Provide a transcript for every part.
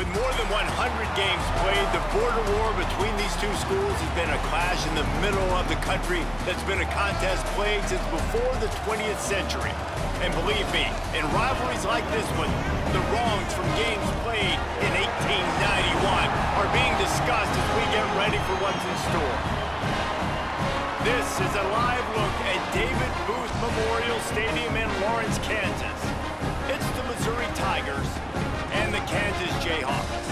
With more than 100 games played, the border war between these two schools has been a clash in the middle of the country that's been a contest plagued since before the 20th century. And believe me, in rivalries like this one, the wrongs from games played in 1891 are being discussed as we get ready for what's in store. This is a live look at David Booth Memorial Stadium in Lawrence, Kansas. It's the Missouri Tigers and the Kansas Jayhawks.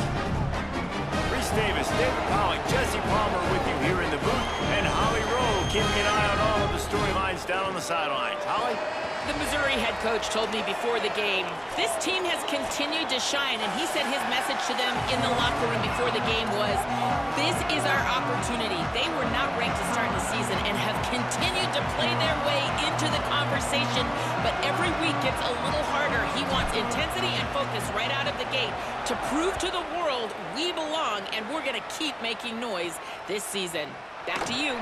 Reese Davis, David Pollack, Jesse Palmer with you here in the booth, and Holly Rowe keeping an eye on all of the storylines down on the sidelines. Holly? The Missouri head coach told me before the game, this team has continued to shine, and he said his message to them in the locker room before the game was, this is our opportunity. They were not ranked to start the season and have continued to play their way into the conversation, but every week gets a little harder. He wants intensity and focus right out of the gate to prove to the world we belong, and we're going to keep making noise this season. Back to you.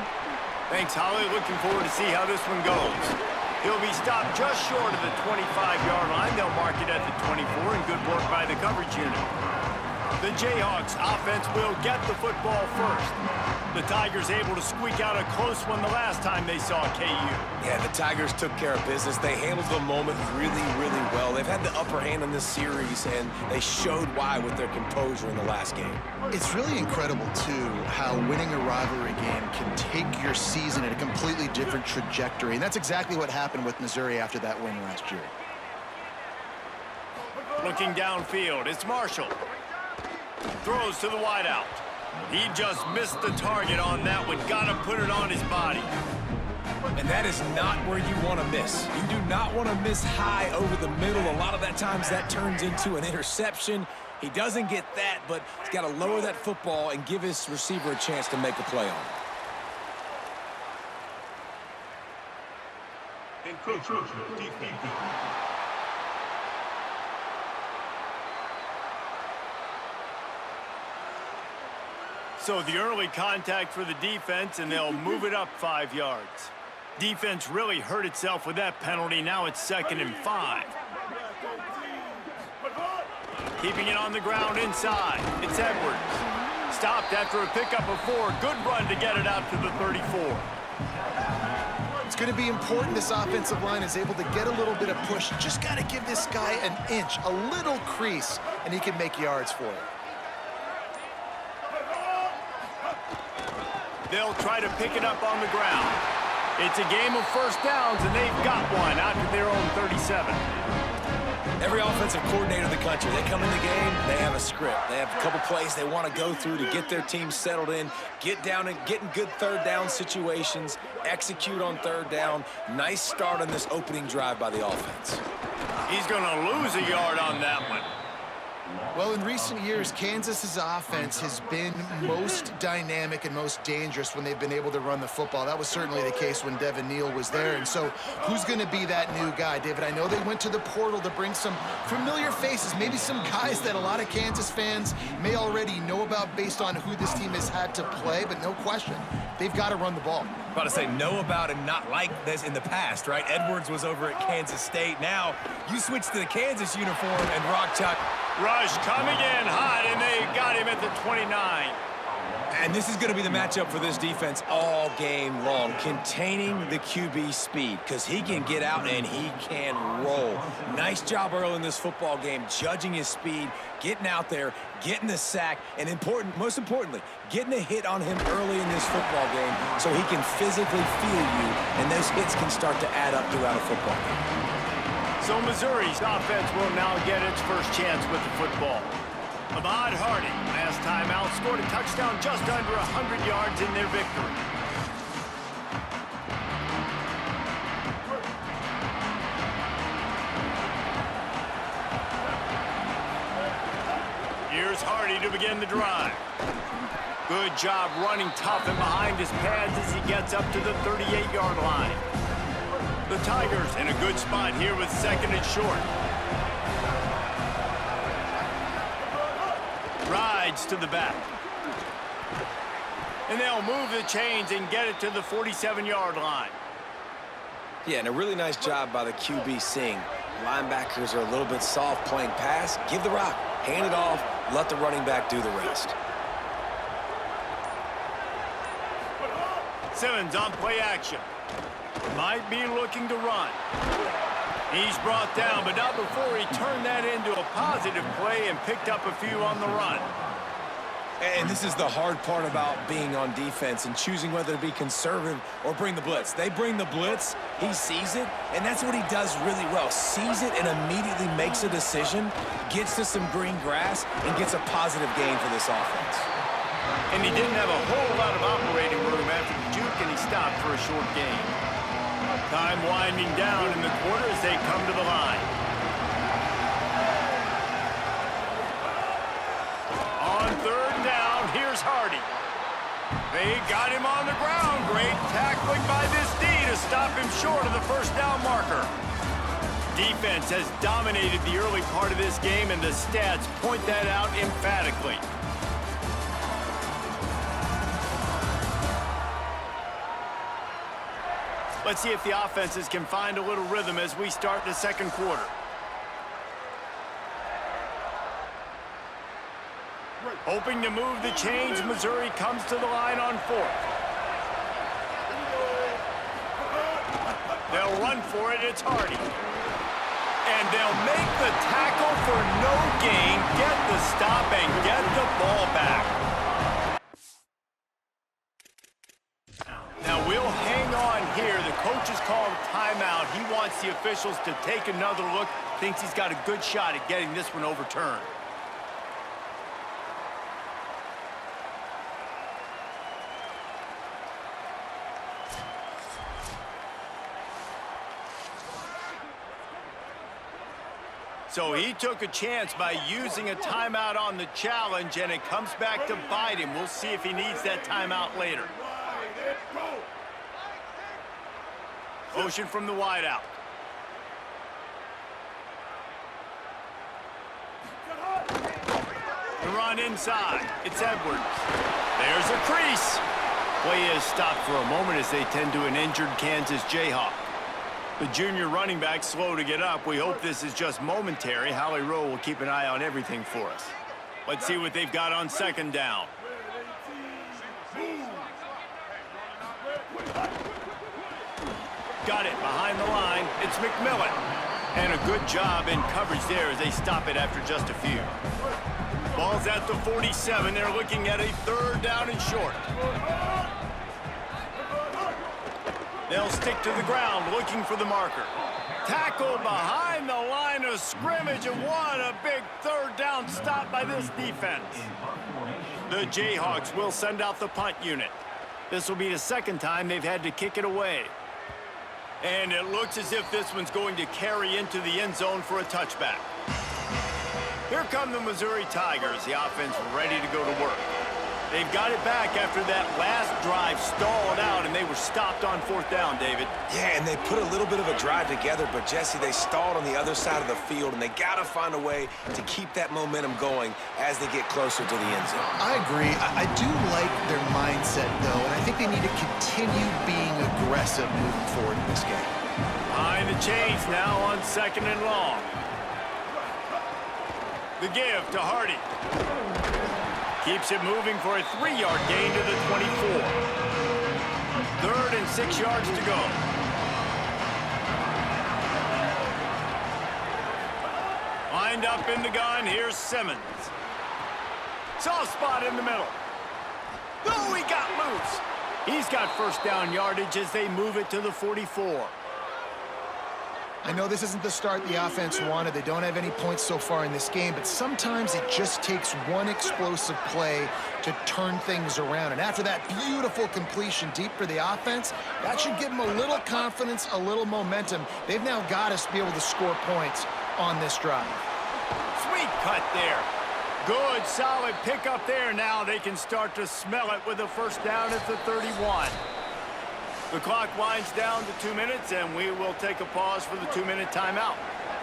Thanks, Holly. Looking forward to see how this one goes. He'll be stopped just short of the 25-yard line. They'll mark it at the 24, and good work by the coverage unit. The Jayhawks offense will get the football first. The Tigers able to squeak out a close one the last time they saw KU. Yeah, the Tigers took care of business. They handled the moment really, really well. They've had the upper hand in this series, and they showed why with their composure in the last game. It's really incredible, too, how winning a rivalry game can take your season in a completely different trajectory. And that's exactly what happened with Missouri after that win last year. Looking downfield, it's Marshall. Throws to the wideout. He just missed the target on that one. Got to put it on his body. And that is not where you want to miss. You do not want to miss high over the middle. A lot of that times that turns into an interception. He doesn't get that, but he's got to lower that football and give his receiver a chance to make a play on it. So the early contact for the defense, and they'll move it up 5 yards. Defense really hurt itself with that penalty. Now it's 2nd and 5. Keeping it on the ground inside. It's Edwards. Stopped after a pickup of 4. Good run to get it out to the 34. It's going to be important this offensive line is able to get a little bit of push. Just got to give this guy an inch, a little crease, and he can make yards for it. They'll try to pick it up on the ground. It's a game of first downs, and they've got one out to their own 37. Every offensive coordinator in the country, they come in the game, they have a script. They have a couple plays they want to go through to get their team settled in, get down and get in good third down situations, execute on third down. Nice start on this opening drive by the offense. He's going to lose a yard on that one. Well, in recent years, Kansas's offense has been most dynamic and most dangerous when they've been able to run the football. That was certainly the case when Devin Neal was there. And so who's going to be that new guy? David, I know they went to the portal to bring some familiar faces, maybe some guys that a lot of Kansas fans may already know about based on who this team has had to play, but no question, they've got to run the ball. I'm about to say know about and not like this in the past, right? Edwards was over at Kansas State. Now you switch to the Kansas uniform and Rockchalk. Rush coming in hot, and they got him at the 29. And this is going to be the matchup for this defense all game long, containing the QB speed, because he can get out and he can roll. Nice job early in this football game, judging his speed, getting out there, getting the sack, and most importantly, getting a hit on him early in this football game so he can physically feel you, and those hits can start to add up throughout a football game. So Missouri's offense will now get its first chance with the football. Ahmad Hardy, last time out, scored a touchdown just under 100 yards in their victory. Here's Hardy to begin the drive. Good job running tough and behind his pads as he gets up to the 38-yard line. The Tigers in a good spot here with 2nd and short. Rides to the back. And they'll move the chains and get it to the 47-yard line. Yeah, and a really nice job by the QB Singh. Linebackers are a little bit soft playing pass. Give the rock, hand it off, let the running back do the rest. Simmons on play action. Might be looking to run. He's brought down, but not before he turned that into a positive play and picked up a few on the run. And this is the hard part about being on defense and choosing whether to be conservative or bring the blitz. They bring the blitz, he sees it, and that's what he does really well. Sees it and immediately makes a decision, gets to some green grass, and gets a positive gain for this offense. And he didn't have a whole lot of operating room after the juke, and he stopped for a short gain. Time winding down in the quarter as they come to the line. On third down, here's Hardy. They got him on the ground. Great tackling by this D to stop him short of the first down marker. Defense has dominated the early part of this game, and the stats point that out emphatically. Let's see if the offenses can find a little rhythm as we start the second quarter. Hoping to move the chains, Missouri comes to the line on fourth. They'll run for it, it's Hardy. And they'll make the tackle for no gain, get the stop, and get the ball back. Now we'll hang on here. The coach has called a timeout. He wants the officials to take another look. Thinks he's got a good shot at getting this one overturned. So he took a chance by using a timeout on the challenge, and it comes back to bite him. We'll see if he needs that timeout later. Motion from the wideout. The run inside. It's Edwards. There's a crease. Play is stopped for a moment as they tend to an injured Kansas Jayhawk. The junior running back slow to get up. We hope this is just momentary. Holly Rowe will keep an eye on everything for us. Let's see what they've got on second down. Got it behind the line. It's McMillan. And a good job in coverage there as they stop it after just a few. Ball's at the 47. They're looking at a third down and short. They'll stick to the ground looking for the marker. Tackle behind the line of scrimmage, and what a big third down stop by this defense. The Jayhawks will send out the punt unit. This will be the second time they've had to kick it away. And it looks as if this one's going to carry into the end zone for a touchback. Here come the Missouri Tigers, the offense ready to go to work. They've got it back after that last drive stalled out, and they were stopped on fourth down, David. Yeah, and they put a little bit of a drive together, but, Jesse, they stalled on the other side of the field, and they got to find a way to keep that momentum going as they get closer to the end zone. I agree. I do like their mindset, though, and I think they need to continue being aggressive moving forward in this game. Behind the chains now on second and long. The give to Hardy. Keeps it moving for a 3-yard gain to the 24. 3rd and 6 yards to go. Lined up in the gun, here's Simmons. Soft spot in the middle. Oh, he got loose. He's got first down yardage as they move it to the 44. I know this isn't the start the offense wanted. They don't have any points so far in this game, but sometimes it just takes one explosive play to turn things around. And after that beautiful completion deep for the offense, that should give them a little confidence, a little momentum. They've now got us to be able to score points on this drive. Sweet cut there. Good, solid pickup there. Now they can start to smell it with a first down at the 31. The clock winds down to 2 minutes, and we will take a pause for the 2-minute timeout.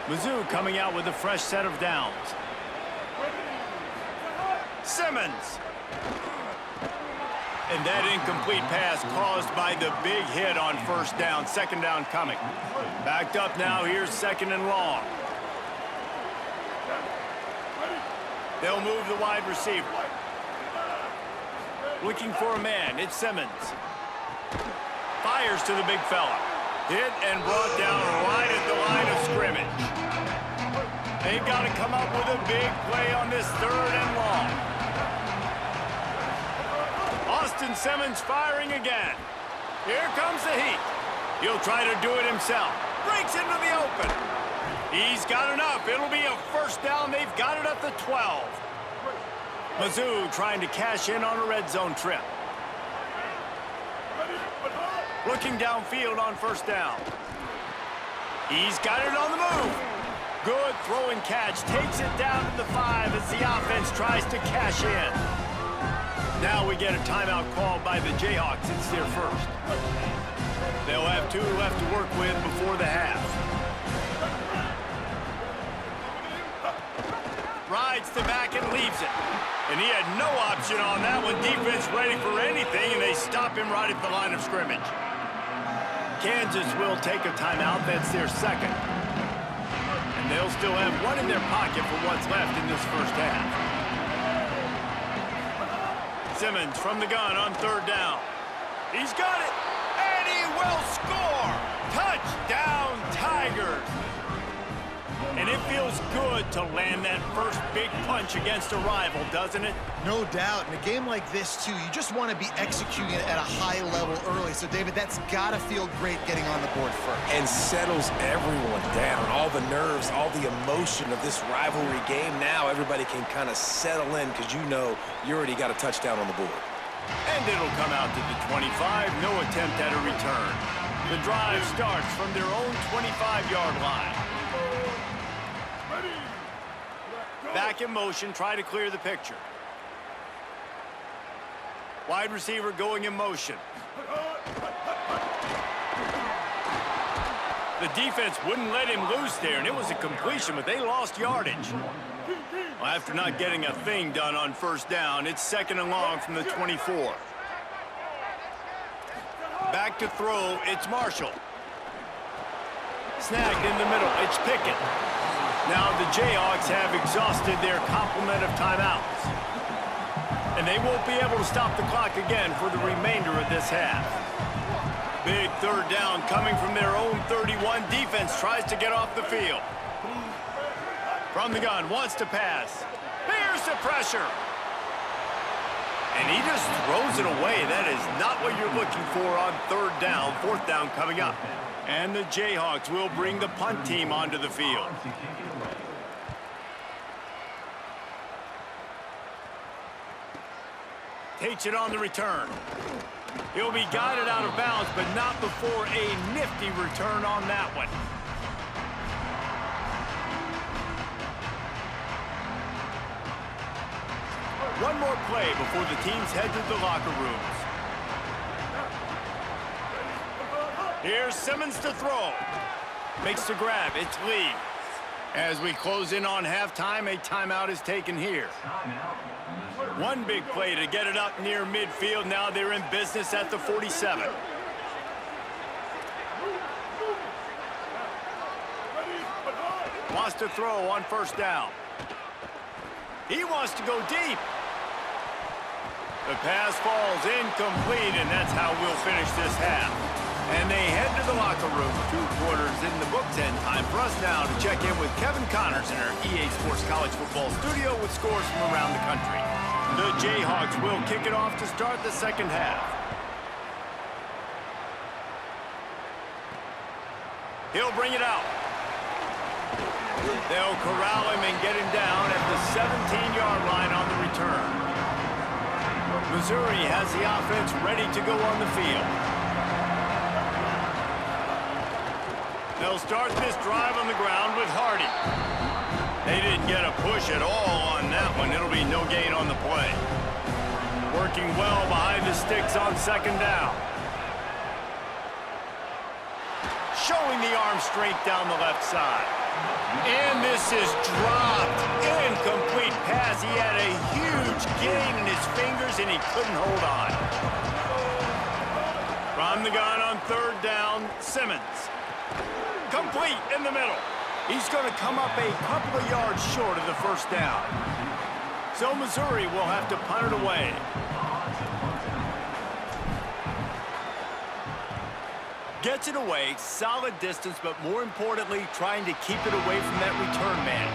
Mizzou coming out with a fresh set of downs. Simmons. And that incomplete pass caused by the big hit on first down. Second down coming. Backed up now. Here's second and long. They'll move the wide receiver. Looking for a man. It's Simmons. Fires to the big fella. Hit and brought down right at the line of scrimmage. They've got to come up with a big play on this third and long. Austin Simmons firing again. Here comes the heat. He'll try to do it himself. Breaks into the open. He's got enough. It'll be a first down. They've got it at the 12. Mizzou trying to cash in on a red zone trip. Looking downfield on first down. He's got it on the move. Good throw and catch. Takes it down to the 5 as the offense tries to cash in. Now we get a timeout called by the Jayhawks. It's their first. They'll have 2 left to work with before the half. Rides the back and leaves it. And he had no option on that one. Defense ready for anything, and they stop him right at the line of scrimmage. Kansas will take a timeout. That's their second. And they'll still have 1 in their pocket for what's left in this first half. Simmons from the gun on third down. He's got it, and he will score! Touchdown, Tigers! And it feels good to land that first big punch against a rival, doesn't it? No doubt. In a game like this, too, you just want to be executing it at a high level early. So, David, that's got to feel great getting on the board first. And settles everyone down. All the nerves, all the emotion of this rivalry game. Now everybody can kind of settle in because you know you already got a touchdown on the board. And it'll come out to the 25. No attempt at a return. The drive starts from their own 25-yard line. Back in motion, try to clear the picture. Wide receiver going in motion. The defense wouldn't let him loose there, and it was a completion, but they lost yardage. Well, after not getting a thing done on first down, it's second and long from the 24. Back to throw, it's Marshall. Snagged in the middle, it's Pickett. Now the Jayhawks have exhausted their complement of timeouts. And they won't be able to stop the clock again for the remainder of this half. Big third down coming from their own 31. Defense tries to get off the field. From the gun, wants to pass. Here's the pressure. And he just throws it away. That is not what you're looking for on third down. Fourth down coming up. And the Jayhawks will bring the punt team onto the field. Takes it on the return. He'll be guided out of bounds, but not before a nifty return on that one. One more play before the teams head to the locker rooms. Here's Simmons to throw. Makes the grab. It's Lee. As we close in on halftime, a timeout is taken here. One big play to get it up near midfield. Now they're in business at the 47. Wants to throw on first down. He wants to go deep. The pass falls incomplete, and that's how we'll finish this half. And they head to the locker room. 2 quarters in the books, and time for us now to check in with Kevin Connors in our EA Sports College Football studio with scores from around the country. The Jayhawks will kick it off to start the second half. He'll bring it out. They'll corral him and get him down at the 17-yard line on the return. Missouri has the offense ready to go on the field. They'll start this drive on the ground with Hardy. They didn't get a push at all on that one. It'll be no gain on the play. Working well behind the sticks on second down. Showing the arm strength down the left side. And this is dropped. Incomplete pass as he had a huge gain in his fingers and he couldn't hold on. From the gun on third down, Simmons. Complete in the middle. He's going to come up a couple of yards short of the first down. So Missouri will have to punt it away. Gets it away, solid distance, but more importantly, trying to keep it away from that return man.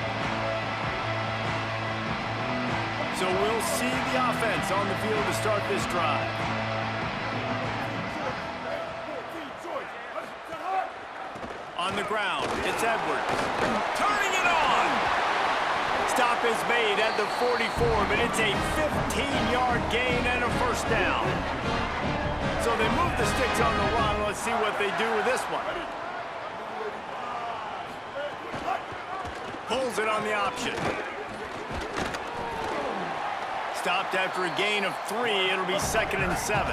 So we'll see the offense on the field to start this drive. On the ground, it's Edwards. Turning it on! Stop is made at the 44, but it's a 15-yard gain and a first down. So they move the sticks on the run. Let's see what they do with this one. Pulls it on the option. Stopped after a gain of 3. It'll be 2nd and 7.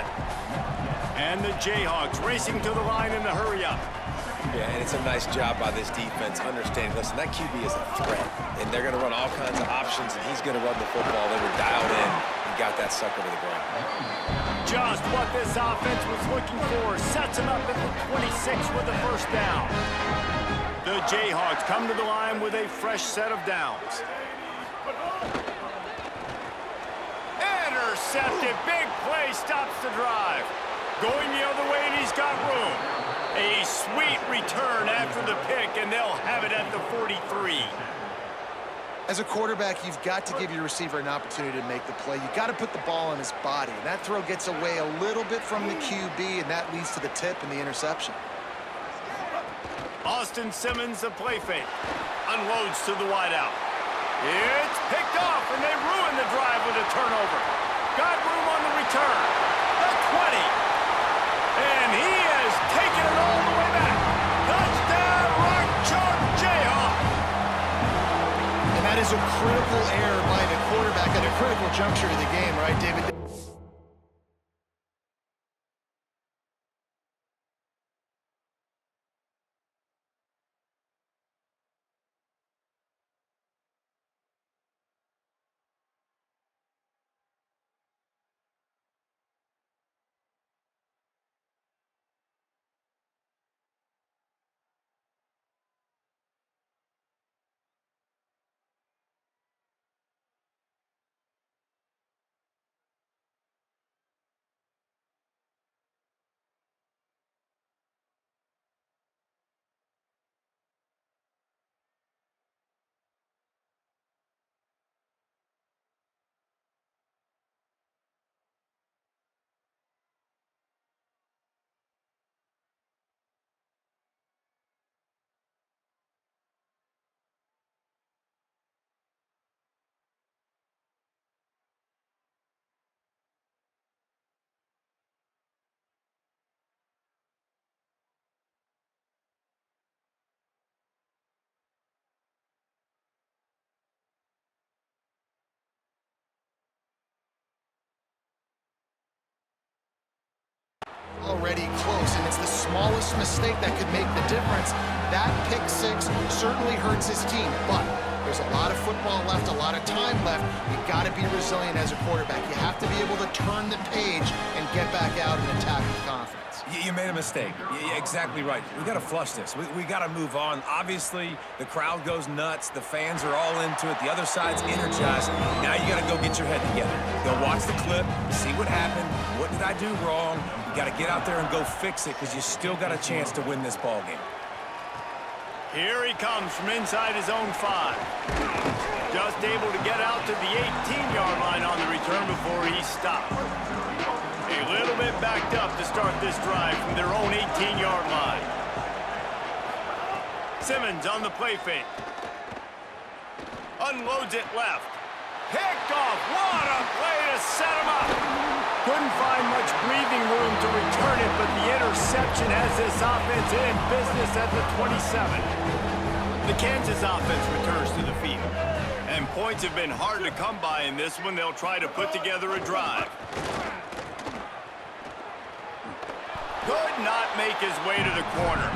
And the Jayhawks racing to the line in the hurry-up. Yeah, and it's a nice job by this defense understanding, listen, that QB is a threat, and they're going to run all kinds of options, and he's going to run the football. They were dialed in and got that sucker to the ground. Just what this offense was looking for. Sets him up at the 26 with the first down. The Jayhawks come to the line with a fresh set of downs. Intercepted. Big play stops the drive. Going the other way, and he's got room. A sweet return after the pick, and they'll have it at the 43. As a quarterback, you've got to give your receiver an opportunity to make the play. You've got to put the ball on his body. And that throw gets away a little bit from the QB, and that leads to the tip and the interception. Austin Simmons, the play fake. Unloads to the wideout. It's picked off, and they ruin the drive with a turnover. Got room on the return. The 20. And he has taken it all the way back. Touchdown, Rock Chalk Jayhawk. And that is a critical error by the quarterback at a critical juncture of the game, right, David? Already close, and it's the smallest mistake that could make the difference. That pick six certainly hurts his team, but there's a lot of football left, a lot of time left. You've got to be resilient as a quarterback. You have to be able to turn the page and get back out and attack with confidence. You made a mistake. You're exactly right. We got to flush this. We got to move on. Obviously, the crowd goes nuts. The fans are all into it. The other side's energized. Now you got to go get your head together. Go watch the clip, see what happened. What did I do wrong? You got to get out there and go fix it because you still got a chance to win this ball game. Here he comes from inside his own 5. Just able to get out to the 18-yard line on the return before he stopped. A little bit backed up to start this drive from their own 18-yard line. Simmons on the play fake. Unloads it left. Picked off. What a play to set him up. Couldn't find much breathing room to return it, but the interception has this offense in business at the 27. The Kansas offense returns to the field. And points have been hard to come by in this one. They'll try to put together a drive. Could not make his way to the corner.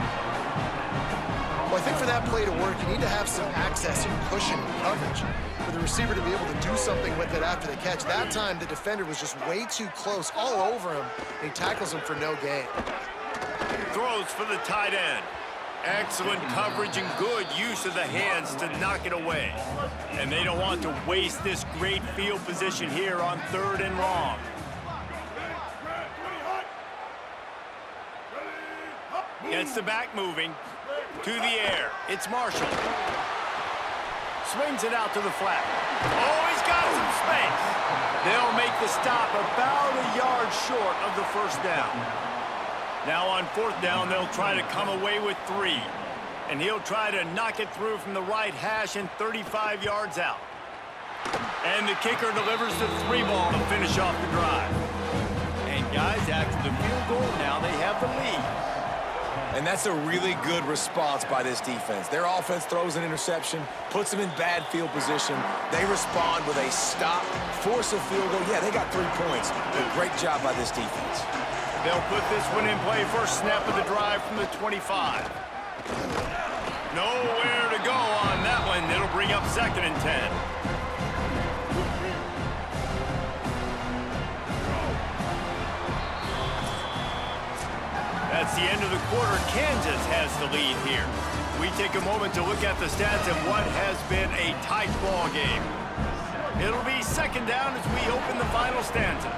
Well, I think for that play to work, you need to have some access and cushion and coverage for the receiver to be able to do something with it after the catch. That time, the defender was just way too close, all over him, and he tackles him for no gain. Throws for the tight end. Excellent coverage and good use of the hands to knock it away. And they don't want to waste this great field position here on 3rd and long. Gets the back moving. To the air. It's Marshall. Swings it out to the flat. Oh, he's got some space. They'll make the stop about a yard short of the first down. Now on 4th down, they'll try to come away with 3. And he'll try to knock it through from the right hash and 35 yards out. And the kicker delivers the 3 ball to finish off the drive. And guys, after the field goal, now they have the lead. And that's a really good response by this defense. Their offense throws an interception, puts them in bad field position. They respond with a stop, force a field goal. Yeah, they got 3 points. But great job by this defense. They'll put this one in play. First snap of the drive from the 25. Nowhere to go on that one. It'll bring up 2nd and 10. That's the end of the quarter. Kansas has the lead here. We take a moment to look at the stats of what has been a tight ball game. It'll be 2nd down as we open the final stanza.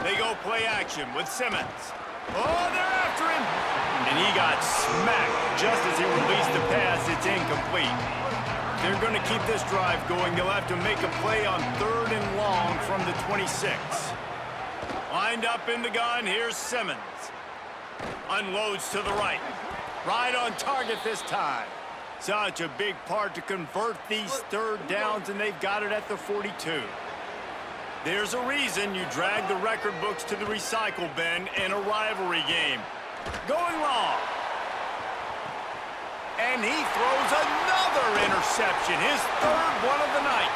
They go play action with Simmons. Oh, they're after him. And he got smacked just as he released the pass. It's incomplete. They're going to keep this drive going. They'll have to make a play on 3rd and long from the 26. Lined up in the gun. Here's Simmons. Unloads to the right. Right on target this time. Such a big part to convert these 3rd downs, and they've got it at the 42. There's a reason you drag the record books to the recycle bin in a rivalry game. Going long. And he throws another interception, his 3rd one of the night.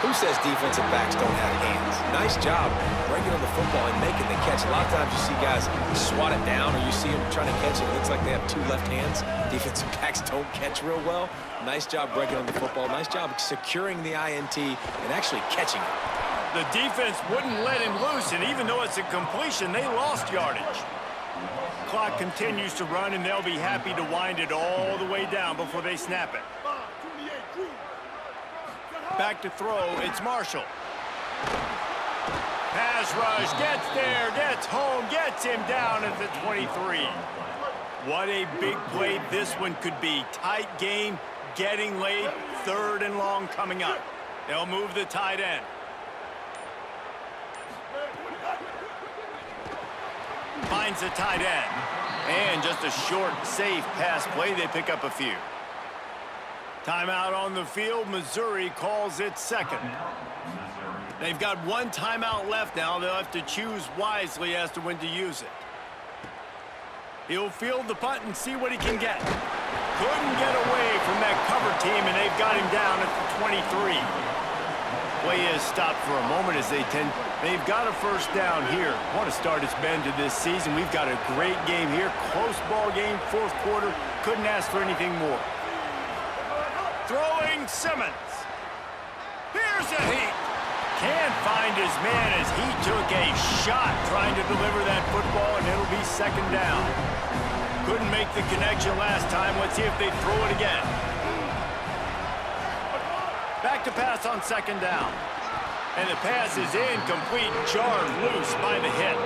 Who says defensive backs don't have hands? Nice job bringing on the football and making the catch. A lot of times you see guys swat it down, or you see them trying to catch it. It looks like they have 2 left hands. Defensive backs don't catch real well. Nice job breaking on the football. Nice job securing the INT and actually catching it. The defense wouldn't let him loose, and even though it's a completion, they lost yardage. Clock continues to run, and they'll be happy to wind it all the way down before they snap it. Back to throw, it's Marshall. Pass rush, gets there, gets home, gets him down at the 23. What a big play this one could be. Tight game, getting late, 3rd and long coming up. They'll move the tight end. Finds the tight end. And just a short, safe pass play. They pick up a few. Timeout on the field. Missouri calls it 2nd. They've got 1 timeout left now. They'll have to choose wisely as to when to use it. He'll field the punt and see what he can get. Couldn't get away from that cover team, and they've got him down at the 23. Play is stopped for a moment as they've got a first down here. Want to start its bend to this season. We've got a great game here. Close ball game, 4th quarter. Couldn't ask for anything more. Throwing Simmons. Here's a heat. Can't find his man as he took a shot trying to deliver that football, and it'll be 2nd down. Couldn't make the connection last time. Let's see if they throw it again. Back to pass on 2nd down. And the pass is incomplete, jarred loose by the hit.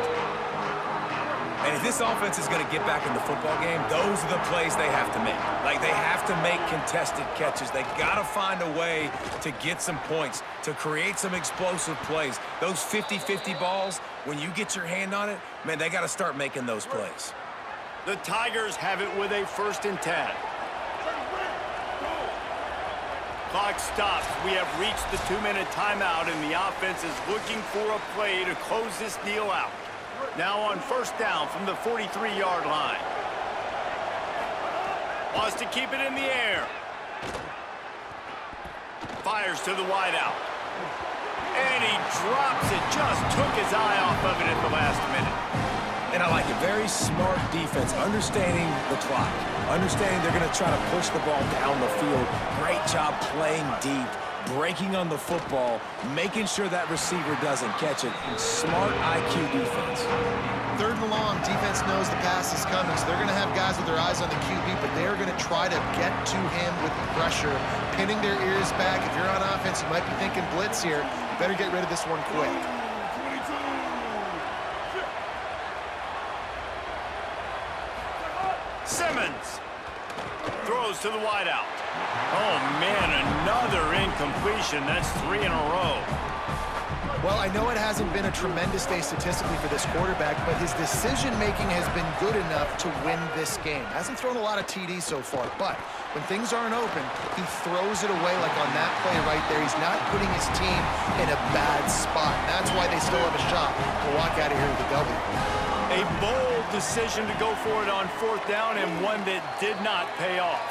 And if this offense is going to get back in the football game, those are the plays they have to make. Like, they have to make contested catches. They got to find a way to get some points, to create some explosive plays. Those 50-50 balls, when you get your hand on it, man, they got to start making those plays. The Tigers have it with a 1st and 10. Clock stops. We have reached the 2-minute timeout, and the offense is looking for a play to close this deal out. Now on 1st down from the 43-yard line. Wants to keep it in the air. Fires to the wideout. And he drops it. Just took his eye off of it at the last minute. And I like it. Very smart defense, understanding the clock, understanding they're going to try to push the ball down the field. Great job playing deep, breaking on the football, making sure that receiver doesn't catch it. Smart IQ defense. 3rd and long, defense knows the pass is coming, so they're going to have guys with their eyes on the QB, but they're going to try to get to him with pressure, pinning their ears back. If you're on offense, you might be thinking blitz here. Better get rid of this one quick. Simmons throws to the wideout. Oh, man, another incompletion. That's 3 in a row. Well, I know it hasn't been a tremendous day statistically for this quarterback, but his decision-making has been good enough to win this game. Hasn't thrown a lot of TDs so far, but when things aren't open, he throws it away like on that play right there. He's not putting his team in a bad spot. That's why they still have a shot to walk out of here with a W. A bold decision to go for it on 4th down, and one that did not pay off.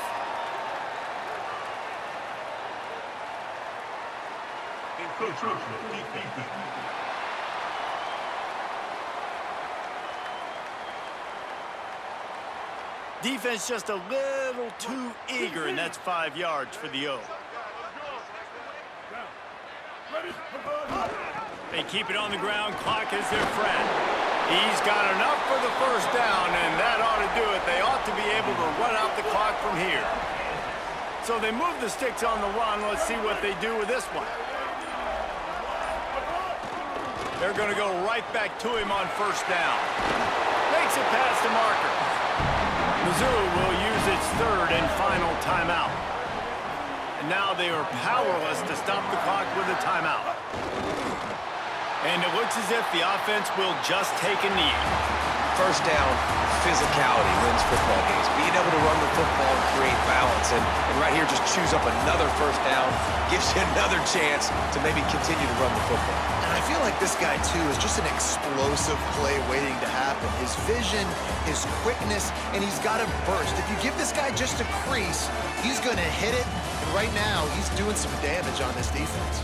Defense just a little too eager, and that's 5 yards for the O. They keep it on the ground. Clock is their friend. He's got enough for the 1st down, and that ought to do it. They ought to be able to run out the clock from here. So they move the sticks on the run. Let's see what they do with this one. They're going to go right back to him on 1st down. Makes it past the marker. Mizzou will use its 3rd and final timeout. And now they are powerless to stop the clock with a timeout. And it looks as if the offense will just take a knee. 1st down, physicality wins football games. Being able to run the football and create balance. And right here, just choose up another 1st down, gives you another chance to maybe continue to run the football. And I feel like this guy, too, is just an explosive play waiting to happen. His vision, his quickness, and he's got a burst. If you give this guy just a crease, he's going to hit it. And right now, he's doing some damage on this defense.